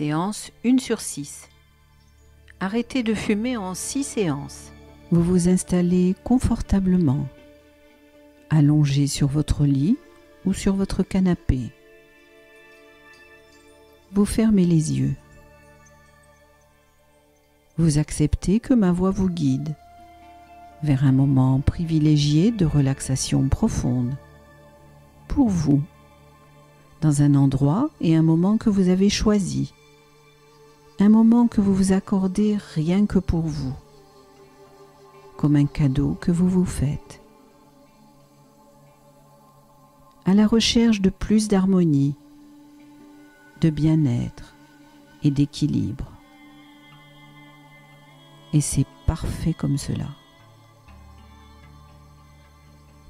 séance 1/6. Arrêtez de fumer en 6 séances. Vous vous installez confortablement, allongé sur votre lit ou sur votre canapé. Vous fermez les yeux. Vous acceptez que ma voix vous guide vers un moment privilégié de relaxation profonde, pour vous, dans un endroit et un moment que vous avez choisi, un moment que vous vous accordez rien que pour vous, comme un cadeau que vous vous faites, à la recherche de plus d'harmonie, de bien-être et d'équilibre. Et c'est parfait comme cela.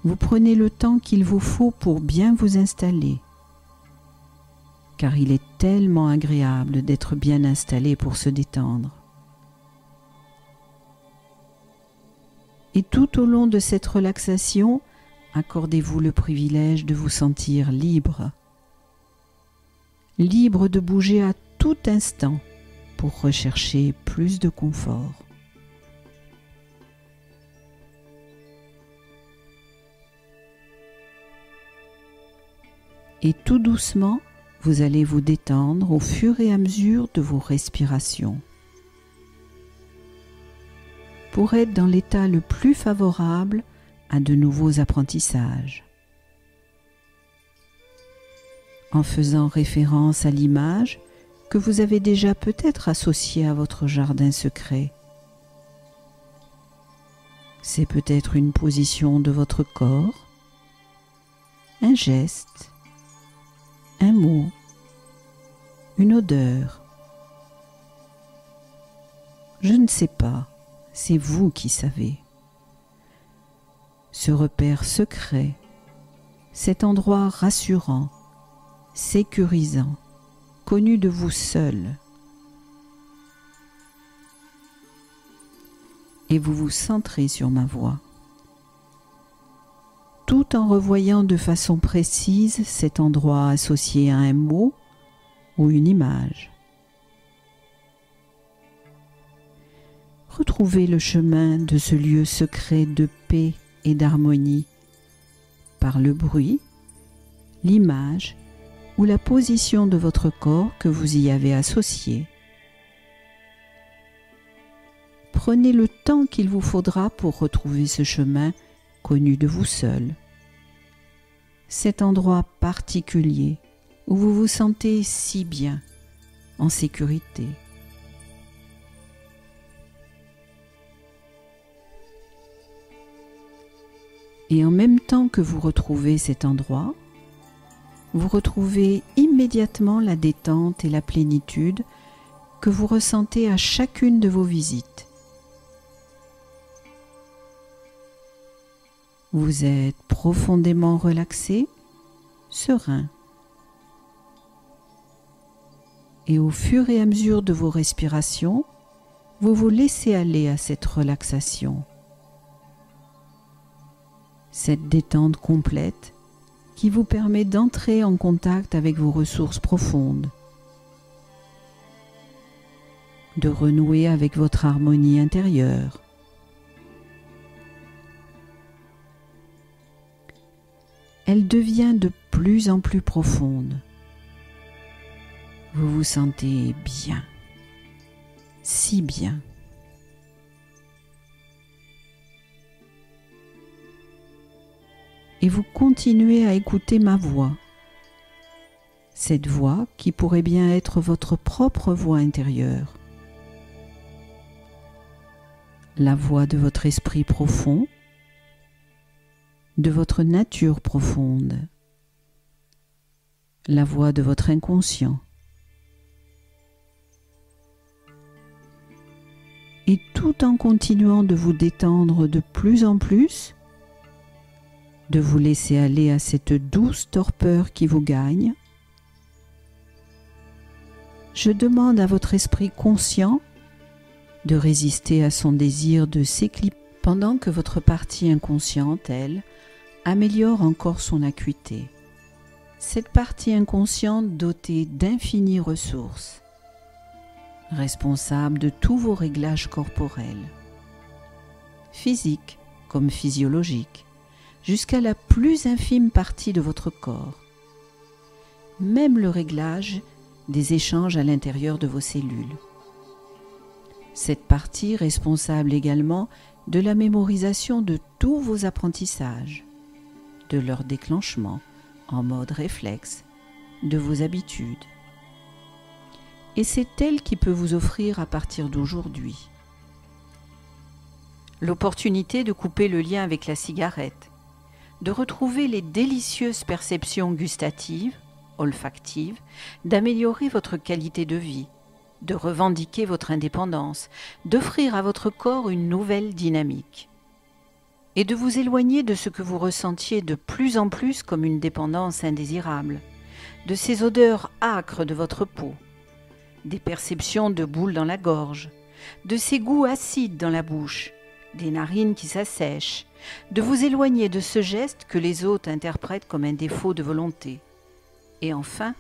Vous prenez le temps qu'il vous faut pour bien vous installer, car il est tellement agréable d'être bien installé pour se détendre. Et tout au long de cette relaxation, accordez-vous le privilège de vous sentir libre. Libre de bouger à tout instant pour rechercher plus de confort. Et tout doucement, vous allez vous détendre au fur et à mesure de vos respirations, pour être dans l'état le plus favorable à de nouveaux apprentissages. En faisant référence à l'image que vous avez déjà peut-être associée à votre jardin secret. C'est peut-être une position de votre corps, un geste, un mot, une odeur. Je ne sais pas, c'est vous qui savez. Ce repère secret, cet endroit rassurant, sécurisant, connu de vous seul. Et vous vous centrez sur ma voix, tout en revoyant de façon précise cet endroit associé à un mot ou une image. Retrouvez le chemin de ce lieu secret de paix et d'harmonie par le bruit, l'image ou la position de votre corps que vous y avez associé. Prenez le temps qu'il vous faudra pour retrouver ce chemin connu de vous seul. Cet endroit particulier où vous vous sentez si bien, en sécurité. Et en même temps que vous retrouvez cet endroit, vous retrouvez immédiatement la détente et la plénitude que vous ressentez à chacune de vos visites. Vous êtes profondément relaxé, serein. Et au fur et à mesure de vos respirations, vous vous laissez aller à cette relaxation. Cette détente complète qui vous permet d'entrer en contact avec vos ressources profondes, de renouer avec votre harmonie intérieure. Elle devient de plus en plus profonde. Vous vous sentez bien, si bien. Et vous continuez à écouter ma voix. Cette voix qui pourrait bien être votre propre voix intérieure. La voix de votre esprit profond, de votre nature profonde, la voix de votre inconscient. Et tout en continuant de vous détendre de plus en plus, de vous laisser aller à cette douce torpeur qui vous gagne, je demande à votre esprit conscient de résister à son désir de s'éclipser pendant que votre partie inconsciente, elle, améliore encore son acuité. Cette partie inconsciente dotée d'infinies ressources, responsable de tous vos réglages corporels, physiques comme physiologiques, jusqu'à la plus infime partie de votre corps, même le réglage des échanges à l'intérieur de vos cellules. Cette partie responsable également de la mémorisation de tous vos apprentissages, de leur déclenchement en mode réflexe, de vos habitudes. Et c'est elle qui peut vous offrir à partir d'aujourd'hui l'opportunité de couper le lien avec la cigarette, de retrouver les délicieuses perceptions gustatives, olfactives, d'améliorer votre qualité de vie, de revendiquer votre indépendance, d'offrir à votre corps une nouvelle dynamique et de vous éloigner de ce que vous ressentiez de plus en plus comme une dépendance indésirable, de ces odeurs âcres de votre peau, des perceptions de boules dans la gorge, de ces goûts acides dans la bouche, des narines qui s'assèchent, de vous éloigner de ce geste que les autres interprètent comme un défaut de volonté, et enfin,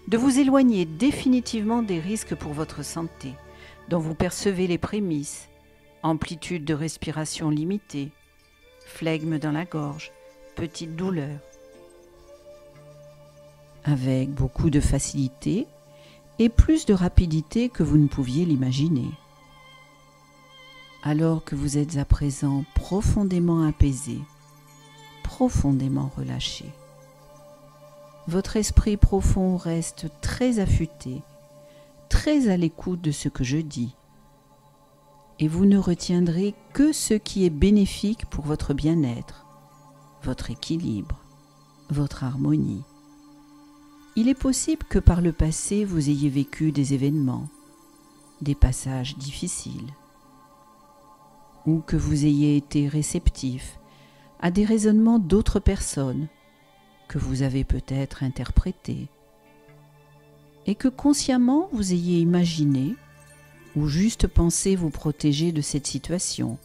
de vous éloigner définitivement des risques pour votre santé, dont vous percevez les prémices, amplitude de respiration limitée, flegme dans la gorge, petite douleur. Avec beaucoup de facilité et plus de rapidité que vous ne pouviez l'imaginer. Alors que vous êtes à présent profondément apaisé, profondément relâché. Votre esprit profond reste très affûté, très à l'écoute de ce que je dis. Et vous ne retiendrez que ce qui est bénéfique pour votre bien-être, votre équilibre, votre harmonie. Il est possible que par le passé vous ayez vécu des événements, des passages difficiles, ou que vous ayez été réceptif à des raisonnements d'autres personnes que vous avez peut-être interprétés, et que consciemment vous ayez imaginé ou juste pensé vous protéger de cette situation,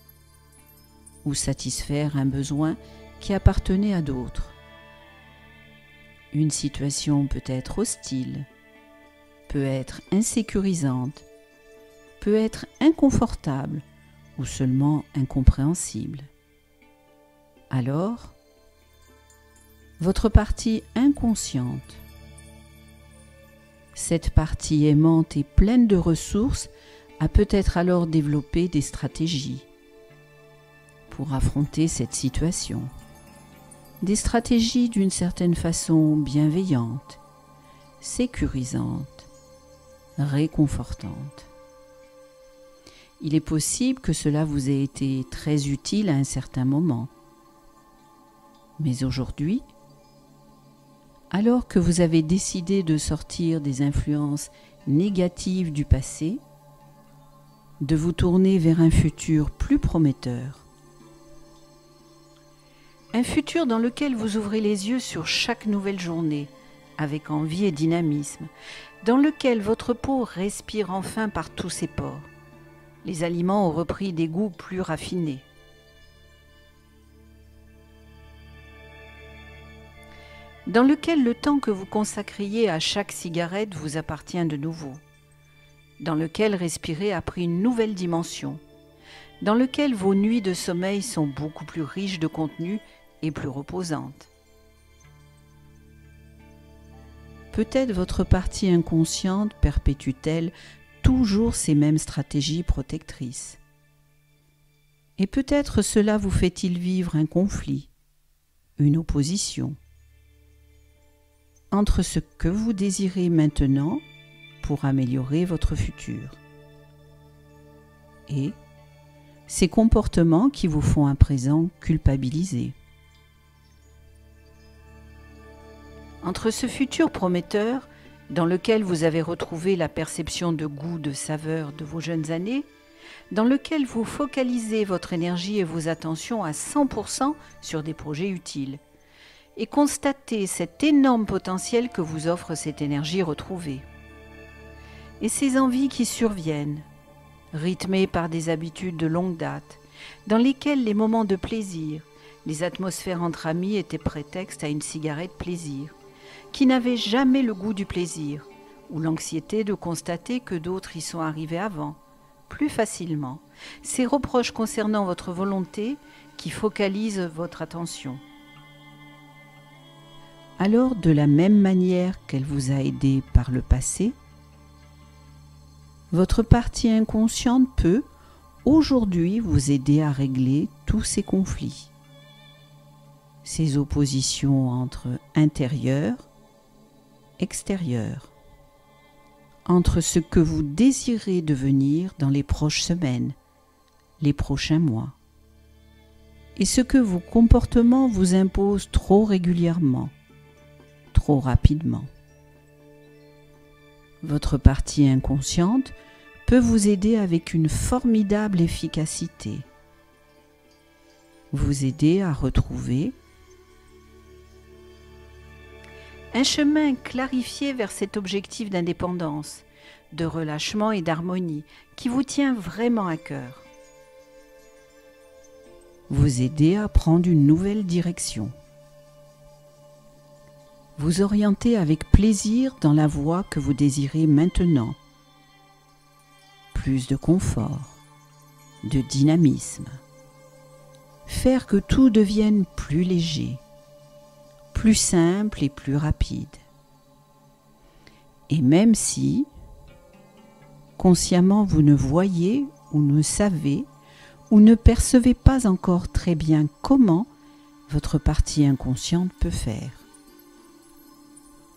ou satisfaire un besoin qui appartenait à d'autres. Une situation peut être hostile, peut être insécurisante, peut être inconfortable ou seulement incompréhensible. Alors, votre partie inconsciente, cette partie aimante et pleine de ressources, a peut-être alors développé des stratégies pour affronter cette situation. Des stratégies d'une certaine façon bienveillantes, sécurisantes, réconfortantes. Il est possible que cela vous ait été très utile à un certain moment. Mais aujourd'hui, alors que vous avez décidé de sortir des influences négatives du passé, de vous tourner vers un futur plus prometteur. Un futur dans lequel vous ouvrez les yeux sur chaque nouvelle journée, avec envie et dynamisme, dans lequel votre peau respire enfin par tous ses pores. Les aliments ont repris des goûts plus raffinés. Dans lequel le temps que vous consacriez à chaque cigarette vous appartient de nouveau. Dans lequel respirer a pris une nouvelle dimension. Dans lequel vos nuits de sommeil sont beaucoup plus riches de contenu et plus reposantes. Peut-être votre partie inconsciente perpétue-t-elle toujours ces mêmes stratégies protectrices. Et peut-être cela vous fait-il vivre un conflit, une opposition, entre ce que vous désirez maintenant pour améliorer votre futur et ces comportements qui vous font à présent culpabiliser. Entre ce futur prometteur, dans lequel vous avez retrouvé la perception de goût, de saveur de vos jeunes années, dans lequel vous focalisez votre énergie et vos attentions à 100% sur des projets utiles, et constatez cet énorme potentiel que vous offre cette énergie retrouvée. Et ces envies qui surviennent, rythmées par des habitudes de longue date, dans lesquelles les moments de plaisir, les atmosphères entre amis étaient prétexte à une cigarette plaisir, qui n'avait jamais le goût du plaisir, ou l'anxiété de constater que d'autres y sont arrivés avant, plus facilement. Ces reproches concernant votre volonté qui focalisent votre attention. Alors, de la même manière qu'elle vous a aidé par le passé, votre partie inconsciente peut, aujourd'hui, vous aider à régler tous ces conflits, ces oppositions entre intérieur, extérieur, entre ce que vous désirez devenir dans les prochaines semaines, les prochains mois, et ce que vos comportements vous imposent trop régulièrement, trop rapidement. Votre partie inconsciente peut vous aider avec une formidable efficacité, vous aider à retrouver un chemin clarifié vers cet objectif d'indépendance, de relâchement et d'harmonie qui vous tient vraiment à cœur. Vous aider à prendre une nouvelle direction. Vous orienter avec plaisir dans la voie que vous désirez maintenant. Plus de confort, de dynamisme. Faire que tout devienne plus léger, plus simple et plus rapide. Et même si, consciemment, vous ne voyez ou ne savez ou ne percevez pas encore très bien comment votre partie inconsciente peut faire.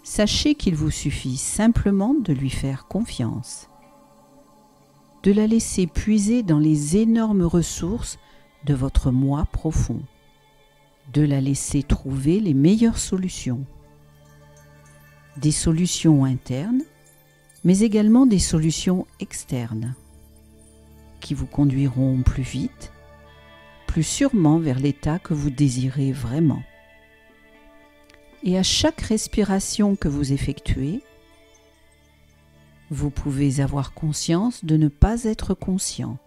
Sachez qu'il vous suffit simplement de lui faire confiance, de la laisser puiser dans les énormes ressources de votre moi profond, de la laisser trouver les meilleures solutions. Des solutions internes, mais également des solutions externes, qui vous conduiront plus vite, plus sûrement vers l'état que vous désirez vraiment. Et à chaque respiration que vous effectuez, vous pouvez avoir conscience de ne pas être conscient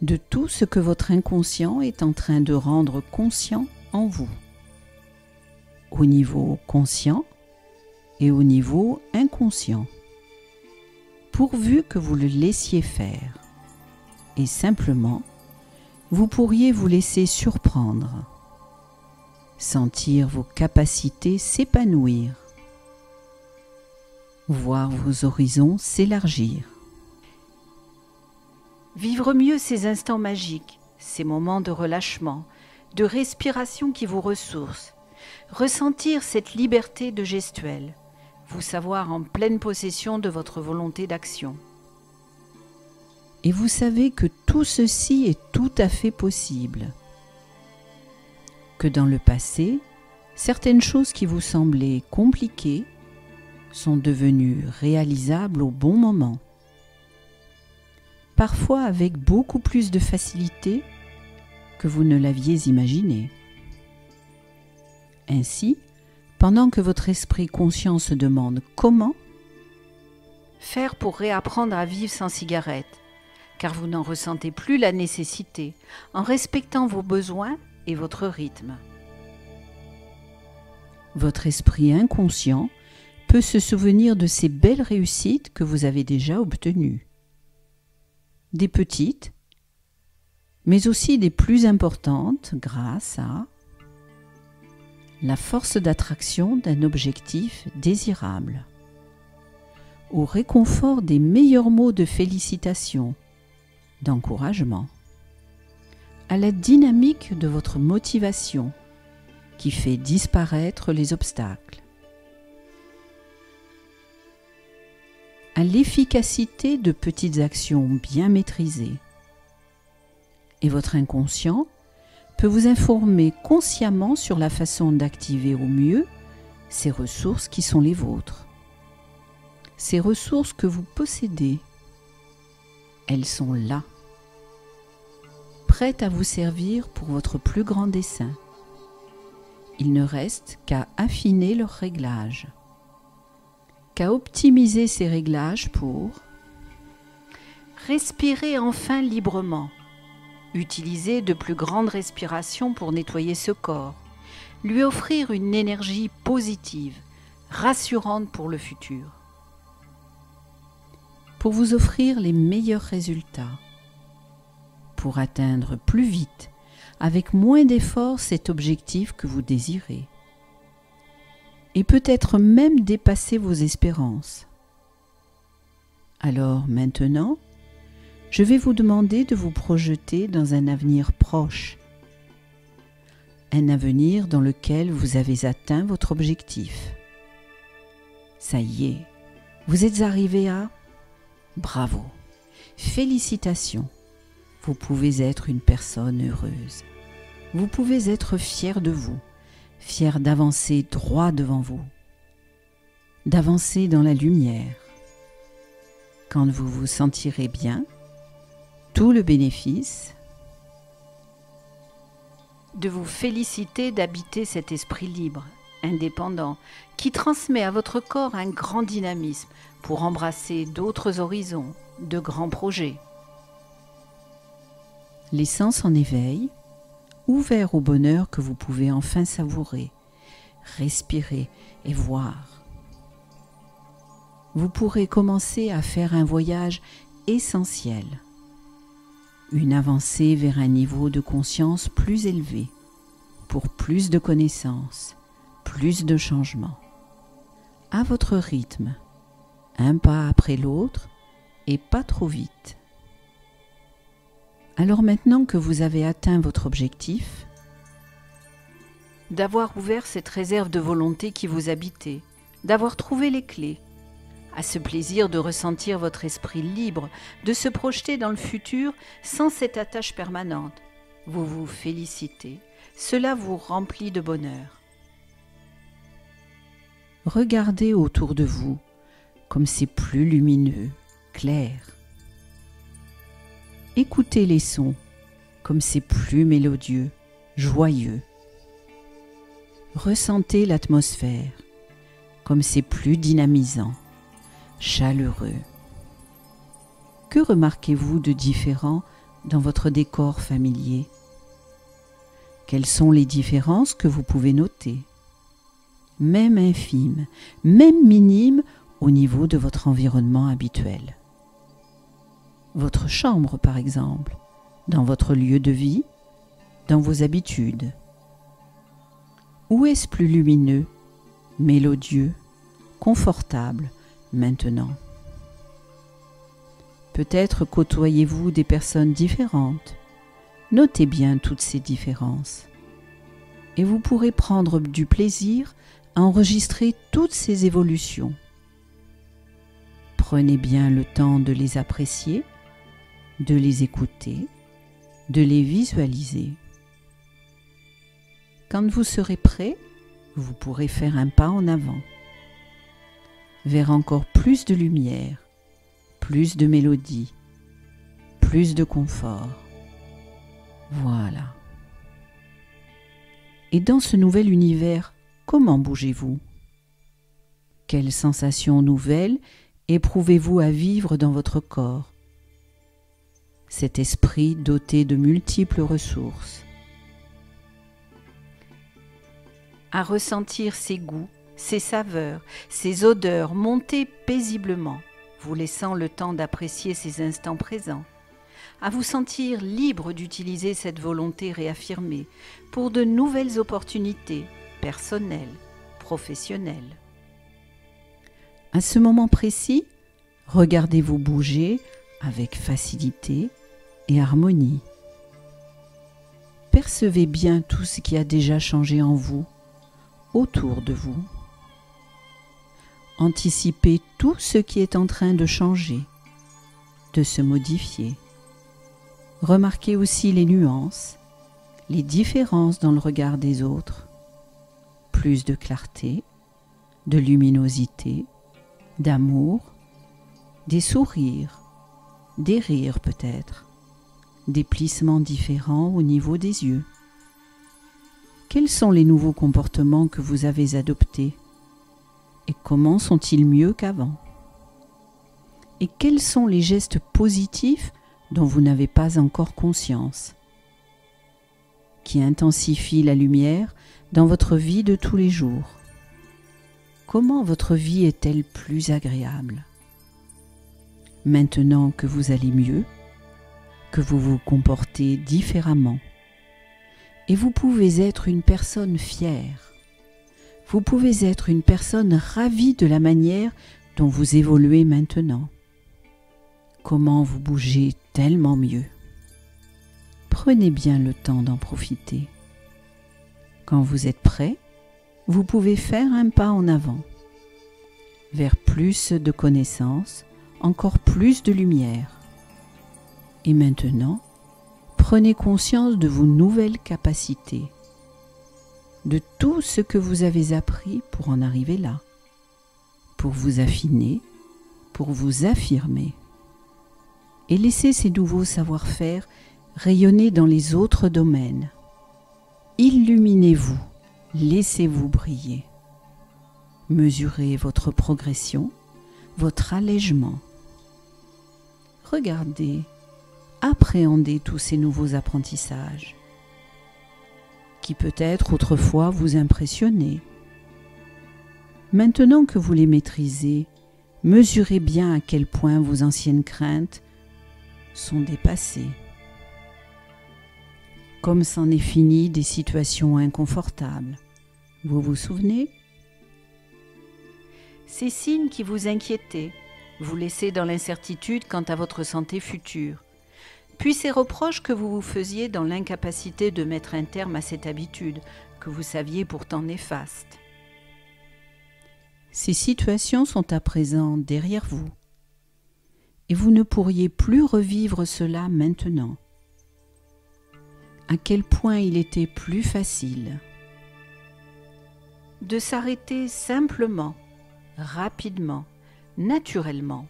de tout ce que votre inconscient est en train de rendre conscient en vous, au niveau conscient et au niveau inconscient, pourvu que vous le laissiez faire. Et simplement, vous pourriez vous laisser surprendre, sentir vos capacités s'épanouir, voir vos horizons s'élargir. Vivre mieux ces instants magiques, ces moments de relâchement, de respiration qui vous ressourcent, ressentir cette liberté de gestuelle, vous savoir en pleine possession de votre volonté d'action. Et vous savez que tout ceci est tout à fait possible, que dans le passé, certaines choses qui vous semblaient compliquées sont devenues réalisables au bon moment, parfois avec beaucoup plus de facilité que vous ne l'aviez imaginé. Ainsi, pendant que votre esprit conscient se demande comment faire pour réapprendre à vivre sans cigarette, car vous n'en ressentez plus la nécessité, en respectant vos besoins et votre rythme. Votre esprit inconscient peut se souvenir de ces belles réussites que vous avez déjà obtenues. Des petites, mais aussi des plus importantes grâce à la force d'attraction d'un objectif désirable, au réconfort des meilleurs mots de félicitations, d'encouragement, à la dynamique de votre motivation qui fait disparaître les obstacles, à l'efficacité de petites actions bien maîtrisées. Et votre inconscient peut vous informer consciemment sur la façon d'activer au mieux ces ressources qui sont les vôtres. Ces ressources que vous possédez, elles sont là, prêtes à vous servir pour votre plus grand dessein. Il ne reste qu'à affiner leurs réglages, qu'à optimiser ces réglages pour respirer enfin librement, utiliser de plus grandes respirations pour nettoyer ce corps, lui offrir une énergie positive, rassurante pour le futur. pour vous offrir les meilleurs résultats, pour atteindre plus vite, avec moins d'efforts, cet objectif que vous désirez, et peut-être même dépasser vos espérances. Alors maintenant, je vais vous demander de vous projeter dans un avenir proche, un avenir dans lequel vous avez atteint votre objectif. Ça y est, vous êtes arrivé à... Bravo, félicitations, vous pouvez être une personne heureuse. Vous pouvez être fier de vous, fier d'avancer droit devant vous, d'avancer dans la lumière. Quand vous vous sentirez bien, tout le bénéfice de vous féliciter d'habiter cet esprit libre, indépendant, qui transmet à votre corps un grand dynamisme pour embrasser d'autres horizons, de grands projets. Les sens en éveil, ouverts au bonheur que vous pouvez enfin savourer, respirer et voir. Vous pourrez commencer à faire un voyage essentiel, une avancée vers un niveau de conscience plus élevé, pour plus de connaissances, plus de changements. À votre rythme, un pas après l'autre et pas trop vite. Alors maintenant que vous avez atteint votre objectif, d'avoir ouvert cette réserve de volonté qui vous habitait, d'avoir trouvé les clés, à ce plaisir de ressentir votre esprit libre, de se projeter dans le futur sans cette attache permanente, vous vous félicitez, cela vous remplit de bonheur. Regardez autour de vous comme c'est plus lumineux, clair. Écoutez les sons comme c'est plus mélodieux, joyeux. Ressentez l'atmosphère comme c'est plus dynamisant, chaleureux. Que remarquez-vous de différent dans votre décor familier? Quelles sont les différences que vous pouvez noter? Même infimes, même minimes au niveau de votre environnement habituel. Votre chambre, par exemple, dans votre lieu de vie, dans vos habitudes. Où est-ce plus lumineux, mélodieux, confortable maintenant? Peut-être côtoyez-vous des personnes différentes. Notez bien toutes ces différences. Et vous pourrez prendre du plaisir à enregistrer toutes ces évolutions. Prenez bien le temps de les apprécier, de les écouter, de les visualiser. Quand vous serez prêt, vous pourrez faire un pas en avant, vers encore plus de lumière, plus de mélodie, plus de confort. Voilà. Et dans ce nouvel univers, comment bougez-vous? Quelles sensations nouvelles éprouvez-vous à vivre dans votre corps? Cet esprit doté de multiples ressources. À ressentir ses goûts, ses saveurs, ses odeurs monter paisiblement, vous laissant le temps d'apprécier ces instants présents. À vous sentir libre d'utiliser cette volonté réaffirmée pour de nouvelles opportunités personnelles, professionnelles. À ce moment précis, regardez-vous bouger avec facilité et harmonie. Percevez bien tout ce qui a déjà changé en vous, autour de vous. Anticipez tout ce qui est en train de changer, de se modifier. Remarquez aussi les nuances, les différences dans le regard des autres. Plus de clarté, de luminosité, d'amour, des sourires, des rires peut-être, des plissements différents au niveau des yeux. Quels sont les nouveaux comportements que vous avez adoptés? Et comment sont-ils mieux qu'avant? Et quels sont les gestes positifs dont vous n'avez pas encore conscience, qui intensifient la lumière dans votre vie de tous les jours? Comment votre vie est-elle plus agréable? Maintenant que vous allez mieux, que vous vous comportez différemment, et vous pouvez être une personne fière. Vous pouvez être une personne ravie de la manière dont vous évoluez maintenant. Comment vous bougez tellement mieux. Prenez bien le temps d'en profiter. Quand vous êtes prêt, vous pouvez faire un pas en avant, vers plus de connaissances, encore plus de lumière. Et maintenant, prenez conscience de vos nouvelles capacités, de tout ce que vous avez appris pour en arriver là, pour vous affiner, pour vous affirmer. Et laissez ces nouveaux savoir-faire rayonner dans les autres domaines. Illuminez-vous, laissez-vous briller. Mesurez votre progression, votre allègement. Regardez, appréhendez tous ces nouveaux apprentissages qui peut-être autrefois vous impressionnaient. Maintenant que vous les maîtrisez, mesurez bien à quel point vos anciennes craintes sont dépassées. Comme c'en est fini des situations inconfortables. Vous vous souvenez? Ces signes qui vous inquiétaient, vous laissaient dans l'incertitude quant à votre santé future, puis ces reproches que vous vous faisiez dans l'incapacité de mettre un terme à cette habitude que vous saviez pourtant néfaste. Ces situations sont à présent derrière vous, et vous ne pourriez plus revivre cela maintenant. À quel point il était plus facile de s'arrêter simplement, rapidement, naturellement.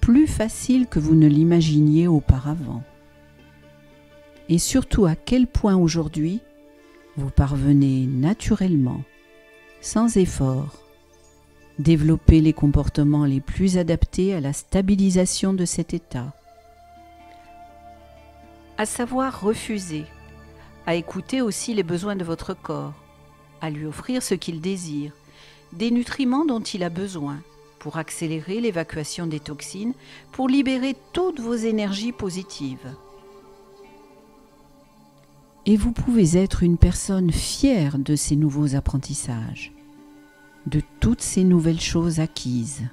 Plus facile que vous ne l'imaginiez auparavant. Et surtout à quel point aujourd'hui vous parvenez naturellement, sans effort, développer les comportements les plus adaptés à la stabilisation de cet état. À savoir refuser, à écouter aussi les besoins de votre corps, à lui offrir ce qu'il désire, des nutriments dont il a besoin, pour accélérer l'évacuation des toxines, pour libérer toutes vos énergies positives. Et vous pouvez être une personne fière de ces nouveaux apprentissages, de toutes ces nouvelles choses acquises.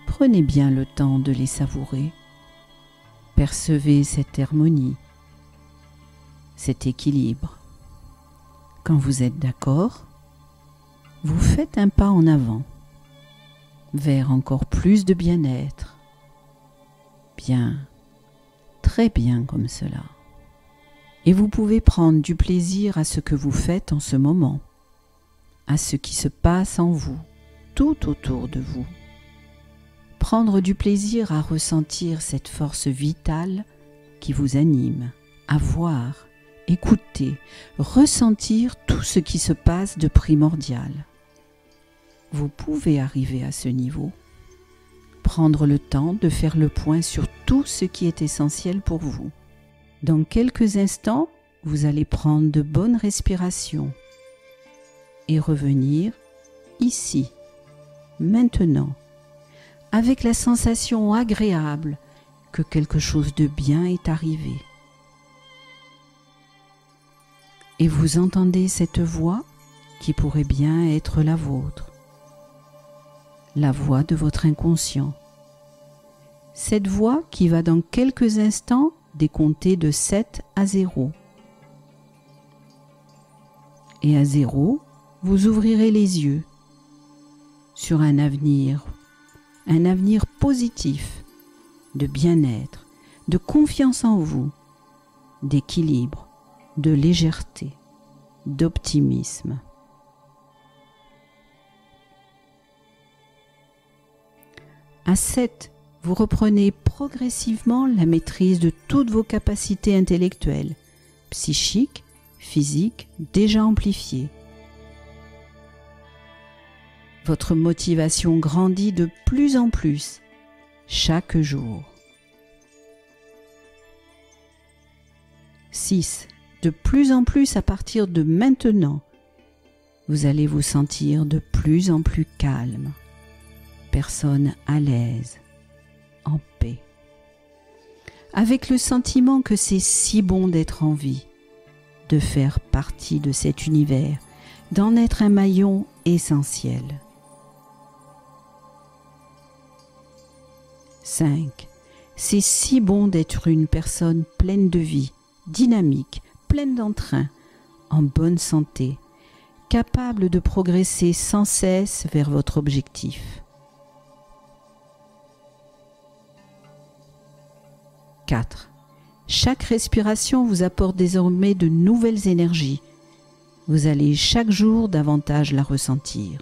Prenez bien le temps de les savourer. Percevez cette harmonie, cet équilibre. Quand vous êtes d'accord, vous faites un pas en avant, vers encore plus de bien-être. Bien, très bien comme cela. Et vous pouvez prendre du plaisir à ce que vous faites en ce moment, à ce qui se passe en vous, tout autour de vous. Prendre du plaisir à ressentir cette force vitale qui vous anime, à voir, écouter, ressentir tout ce qui se passe de primordial. Vous pouvez arriver à ce niveau. Prendre le temps de faire le point sur tout ce qui est essentiel pour vous. Dans quelques instants, vous allez prendre de bonnes respirations et revenir ici, maintenant, avec la sensation agréable que quelque chose de bien est arrivé. Et vous entendez cette voix qui pourrait bien être la vôtre, la voix de votre inconscient. Cette voix qui va dans quelques instants décompter de 7 à 0. Et à 0, vous ouvrirez les yeux sur un avenir positif, de bien-être, de confiance en vous, d'équilibre, de légèreté, d'optimisme. À 7, vous reprenez progressivement la maîtrise de toutes vos capacités intellectuelles, psychiques, physiques, déjà amplifiées. Votre motivation grandit de plus en plus, chaque jour. 6. De plus en plus à partir de maintenant, vous allez vous sentir de plus en plus calme, personne à l'aise, en paix, avec le sentiment que c'est si bon d'être en vie, de faire partie de cet univers, d'en être un maillon essentiel. 5. C'est si bon d'être une personne pleine de vie, dynamique, pleine d'entrain, en bonne santé, capable de progresser sans cesse vers votre objectif. 4. Chaque respiration vous apporte désormais de nouvelles énergies. Vous allez chaque jour davantage la ressentir.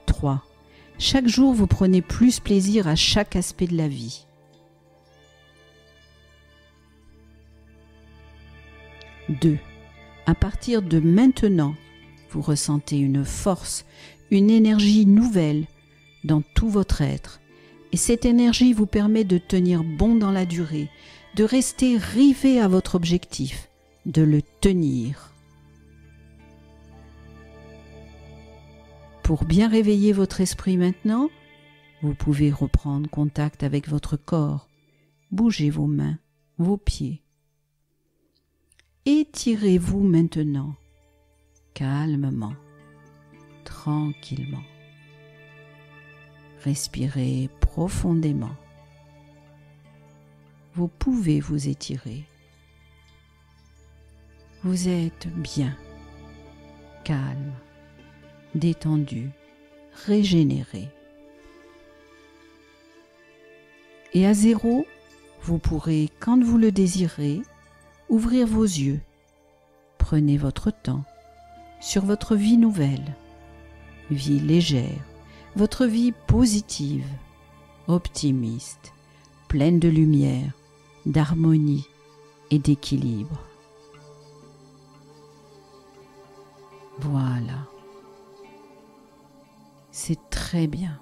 3. Chaque jour, vous prenez plus plaisir à chaque aspect de la vie. 2. À partir de maintenant, vous ressentez une force, une énergie nouvelle dans tout votre être. Et cette énergie vous permet de tenir bon dans la durée, de rester rivé à votre objectif, de le tenir. Pour bien réveiller votre esprit maintenant, vous pouvez reprendre contact avec votre corps. Bougez vos mains, vos pieds. Étirez-vous maintenant, calmement, tranquillement. Respirez profondément. Vous pouvez vous étirer. Vous êtes bien, calme, détendu, régénéré. Et à 0, vous pourrez, quand vous le désirez, ouvrir vos yeux. Prenez votre temps sur votre vie nouvelle, vie légère, votre vie positive, optimiste, pleine de lumière, d'harmonie et d'équilibre. Voilà. C'est très bien.